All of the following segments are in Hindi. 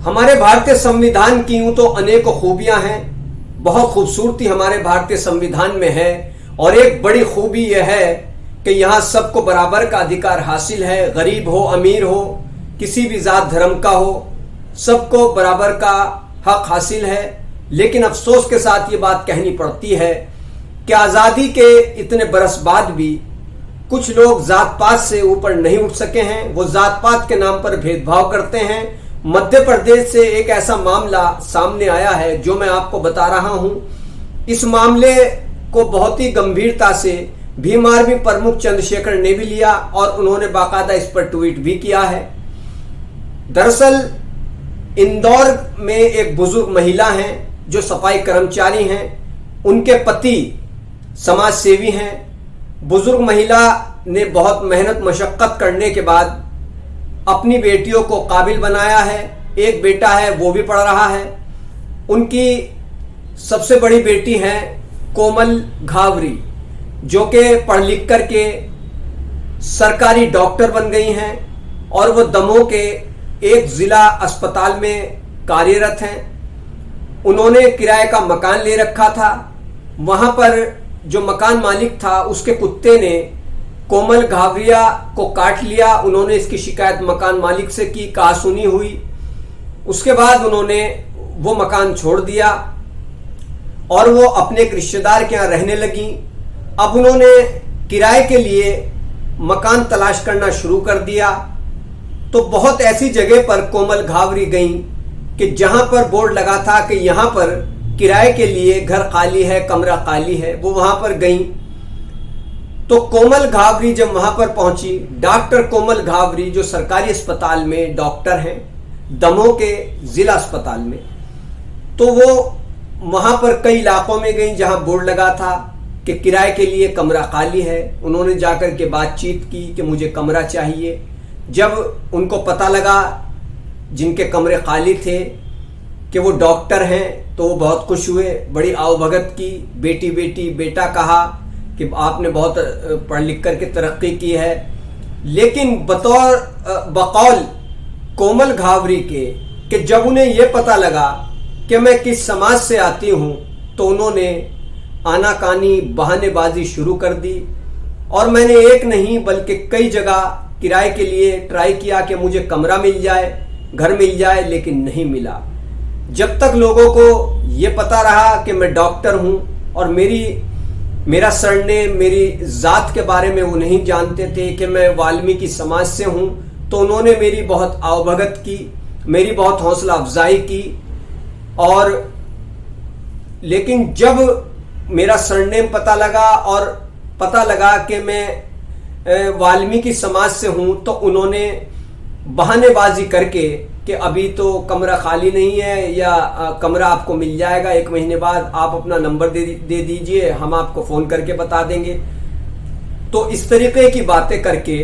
हमारे भारतीय संविधान की यूं तो अनेकों खूबियां हैं, बहुत खूबसूरती हमारे भारतीय संविधान में है। और एक बड़ी खूबी यह है कि यहाँ सबको बराबर का अधिकार हासिल है। गरीब हो, अमीर हो, किसी भी जात धर्म का हो, सबको बराबर का हक हासिल है। लेकिन अफसोस के साथ ये बात कहनी पड़ती है कि आज़ादी के इतने बरस बाद भी कुछ लोग जात पात से ऊपर नहीं उठ सके हैं। वो जात पात के नाम पर भेदभाव करते हैं। मध्य प्रदेश से एक ऐसा मामला सामने आया है जो मैं आपको बता रहा हूं। इस मामले को बहुत ही गंभीरता से भीम आर्मी प्रमुख चंद्रशेखर ने भी लिया और उन्होंने बाकायदा इस पर ट्वीट भी किया है। दरअसल इंदौर में एक बुजुर्ग महिला हैं जो सफाई कर्मचारी हैं, उनके पति समाज सेवी हैं। बुजुर्ग महिला ने बहुत मेहनत मशक्कत करने के बाद अपनी बेटियों को काबिल बनाया है। एक बेटा है वो भी पढ़ रहा है। उनकी सबसे बड़ी बेटी है कोमल घावरी, जो कि पढ़ लिख करके सरकारी डॉक्टर बन गई हैं और वो दमोह के एक जिला अस्पताल में कार्यरत हैं। उन्होंने किराए का मकान ले रखा था। वहां पर जो मकान मालिक था उसके कुत्ते ने कोमल घावरिया को काट लिया। उन्होंने इसकी शिकायत मकान मालिक से की, कहा सुनी हुई। उसके बाद उन्होंने वो मकान छोड़ दिया और वो अपने एक रिश्तेदार के यहाँ रहने लगी। अब उन्होंने किराए के लिए मकान तलाश करना शुरू कर दिया। तो बहुत ऐसी जगह पर कोमल घावरी गई कि जहां पर बोर्ड लगा था कि यहां पर किराए के लिए घर खाली है, कमरा खाली है। वो वहां पर गई तो कोमल घावरी जब वहां पर पहुंची, डॉक्टर कोमल घावरी जो सरकारी अस्पताल में डॉक्टर हैं, दमोह के जिला अस्पताल में, तो वो वहां पर कई इलाकों में गई जहां बोर्ड लगा था कि किराए के लिए कमरा खाली है। उन्होंने जाकर के बातचीत की कि मुझे कमरा चाहिए। जब उनको पता लगा जिनके कमरे खाली थे कि वो डॉक्टर हैं तो वो बहुत खुश हुए, बड़ी आवभगत की। बेटी बेटी बेटा कहा कि आपने बहुत पढ़ लिख करके तरक्की की है। लेकिन बकौल कोमल घावरी के कि जब उन्हें यह पता लगा कि मैं किस समाज से आती हूं तो उन्होंने आनाकानी बहानेबाजी शुरू कर दी। और मैंने एक नहीं बल्कि कई जगह किराए के लिए ट्राई किया कि मुझे कमरा मिल जाए, घर मिल जाए, लेकिन नहीं मिला। जब तक लोगों को यह पता रहा कि मैं डॉक्टर हूं और मेरा सरनेम, मेरी जात के बारे में वो नहीं जानते थे कि मैं वाल्मीकि समाज से हूं, तो उन्होंने मेरी बहुत आवभगत की, मेरी बहुत हौसला अफजाई की। और लेकिन जब मेरा सरनेम पता लगा और पता लगा कि मैं वाल्मीकि समाज से हूं, तो उन्होंने बहानेबाजी करके कि अभी तो कमरा खाली नहीं है या कमरा आपको मिल जाएगा 1 महीने बाद, आप अपना नंबर दे दीजिए, हम आपको फोन करके बता देंगे। तो इस तरीके की बातें करके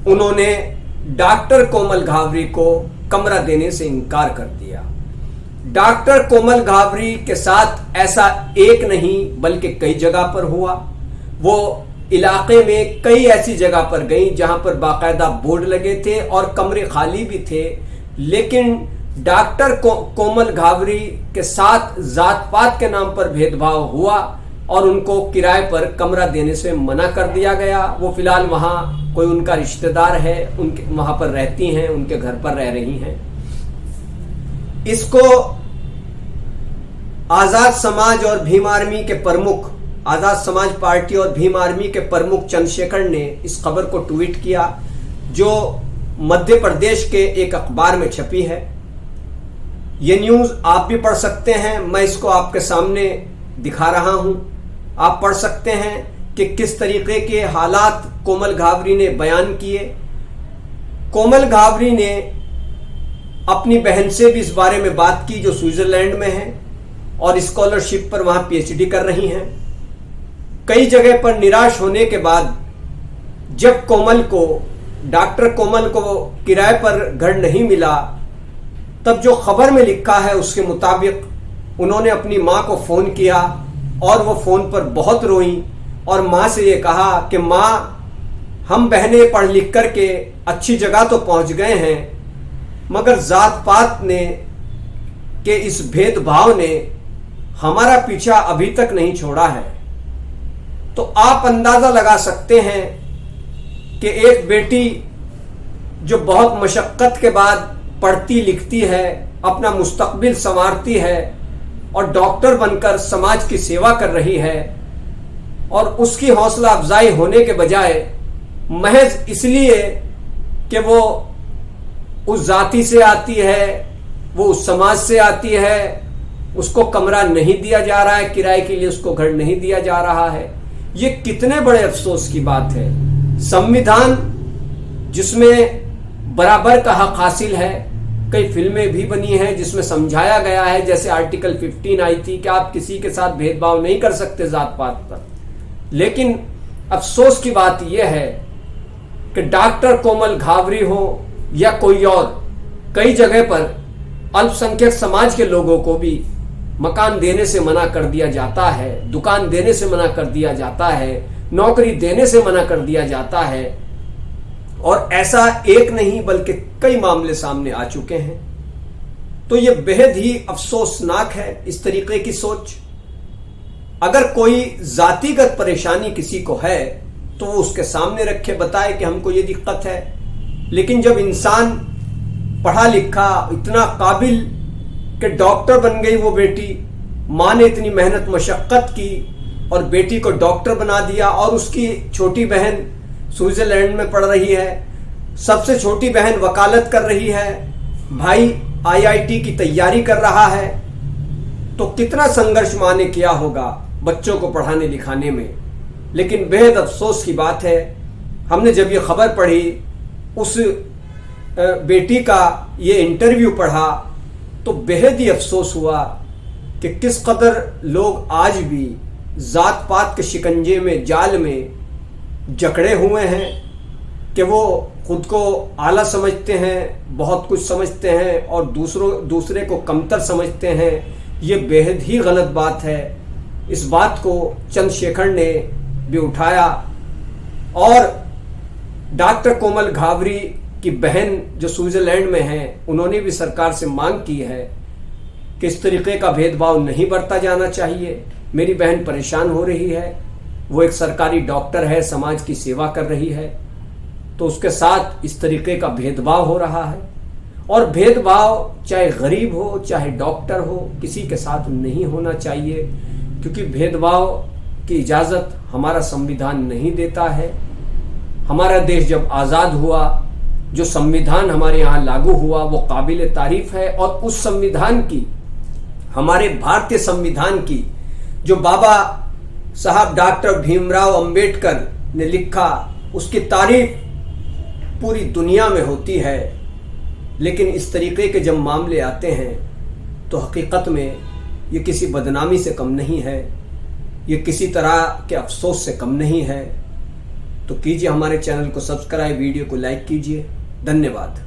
उन्होंने डॉक्टर कोमल घावरी को कमरा देने से इनकार कर दिया। डॉक्टर कोमल घावरी के साथ ऐसा एक नहीं बल्कि कई जगह पर हुआ। वो इलाके में कई ऐसी जगह पर गई जहां पर बाकायदा बोर्ड लगे थे और कमरे खाली भी थे, लेकिन डॉक्टर कोमल घावरी के साथ जात पात के नाम पर भेदभाव हुआ और उनको किराए पर कमरा देने से मना कर दिया गया। वो फिलहाल वहां कोई उनका रिश्तेदार है, उनके वहां पर रहती हैं, उनके घर पर रह रही हैं। इसको आजाद समाज और भीम आर्मी के प्रमुख, आजाद समाज पार्टी और भीम आर्मी के प्रमुख चंद्रशेखर ने इस खबर को ट्वीट किया, जो मध्य प्रदेश के एक अखबार में छपी है। ये न्यूज आप भी पढ़ सकते हैं, मैं इसको आपके सामने दिखा रहा हूं। आप पढ़ सकते हैं कि किस तरीके के हालात कोमल घावरी ने बयान किए। कोमल घावरी ने अपनी बहन से भी इस बारे में बात की जो स्विट्जरलैंड में है और स्कॉलरशिप पर वहां पीएचडी कर रही हैं। कई जगह पर निराश होने के बाद जब डॉक्टर कोमल को किराए पर घर नहीं मिला, तब जो खबर में लिखा है उसके मुताबिक उन्होंने अपनी मां को फोन किया और वो फोन पर बहुत रोई और मां से ये कहा कि मां, हम बहनें पढ़ लिख करके अच्छी जगह तो पहुंच गए हैं, मगर जात पात ने कि इस भेदभाव ने हमारा पीछा अभी तक नहीं छोड़ा है, तो आप अंदाजा लगा सकते हैं कि एक बेटी जो बहुत मशक्कत के बाद पढ़ती लिखती है, अपना मुस्तकबिल संवारती है और डॉक्टर बनकर समाज की सेवा कर रही है, और उसकी हौसला अफजाई होने के बजाय महज इसलिए कि वो उस जाति से आती है, वो उस समाज से आती है, उसको कमरा नहीं दिया जा रहा है, किराए के लिए उसको घर नहीं दिया जा रहा है। ये कितने बड़े अफसोस की बात है। संविधान जिसमें बराबर का हक हासिल है, कई फिल्में भी बनी हैं जिसमें समझाया गया है, जैसे आर्टिकल 15 आई थी कि आप किसी के साथ भेदभाव नहीं कर सकते जात पात पर। लेकिन अफसोस की बात यह है कि डॉक्टर कोमल घावरी हो या कोई और, कई जगह पर अल्पसंख्यक समाज के लोगों को भी मकान देने से मना कर दिया जाता है, दुकान देने से मना कर दिया जाता है, नौकरी देने से मना कर दिया जाता है, और ऐसा एक नहीं बल्कि कई मामले सामने आ चुके हैं। तो यह बेहद ही अफसोसनाक है इस तरीके की सोच। अगर कोई जातिगत परेशानी किसी को है तो वो उसके सामने रखे, बताए कि हमको ये दिक्कत है। लेकिन जब इंसान पढ़ा लिखा, इतना काबिल कि डॉक्टर बन गई वो बेटी, माँ ने इतनी मेहनत मशक्कत की और बेटी को डॉक्टर बना दिया, और उसकी छोटी बहन स्विट्जरलैंड में पढ़ रही है, सबसे छोटी बहन वकालत कर रही है, भाई आईआईटी की तैयारी कर रहा है, तो कितना संघर्ष माँ ने किया होगा बच्चों को पढ़ाने लिखाने में। लेकिन बेहद अफसोस की बात है, हमने जब ये खबर पढ़ी, उस बेटी का ये इंटरव्यू पढ़ा, तो बेहद ही अफसोस हुआ कि किस कदर लोग आज भी जात पात के शिकंजे में, जाल में जकड़े हुए हैं कि वो खुद को आला समझते हैं, बहुत कुछ समझते हैं, और दूसरे को कमतर समझते हैं। ये बेहद ही गलत बात है। इस बात को चंद्रशेखर ने भी उठाया, और डॉक्टर कोमल घावरी की बहन जो स्विट्जरलैंड में है, उन्होंने भी सरकार से मांग की है कि इस तरीके का भेदभाव नहीं बरता जाना चाहिए। मेरी बहन परेशान हो रही है, वो एक सरकारी डॉक्टर है, समाज की सेवा कर रही है, तो उसके साथ इस तरीके का भेदभाव हो रहा है। और भेदभाव चाहे गरीब हो चाहे डॉक्टर हो, किसी के साथ नहीं होना चाहिए, क्योंकि भेदभाव की इजाज़त हमारा संविधान नहीं देता है। हमारा देश जब आज़ाद हुआ, जो संविधान हमारे यहाँ लागू हुआ वो काबिल तारीफ है, और उस संविधान की, हमारे भारतीय संविधान की, जो बाबा साहब डॉक्टर भीमराव अंबेडकर ने लिखा, उसकी तारीफ पूरी दुनिया में होती है। लेकिन इस तरीके के जब मामले आते हैं तो हकीकत में ये किसी बदनामी से कम नहीं है, ये किसी तरह के अफसोस से कम नहीं है। तो कीजिए हमारे चैनल को सब्सक्राइब, वीडियो को लाइक कीजिए। धन्यवाद।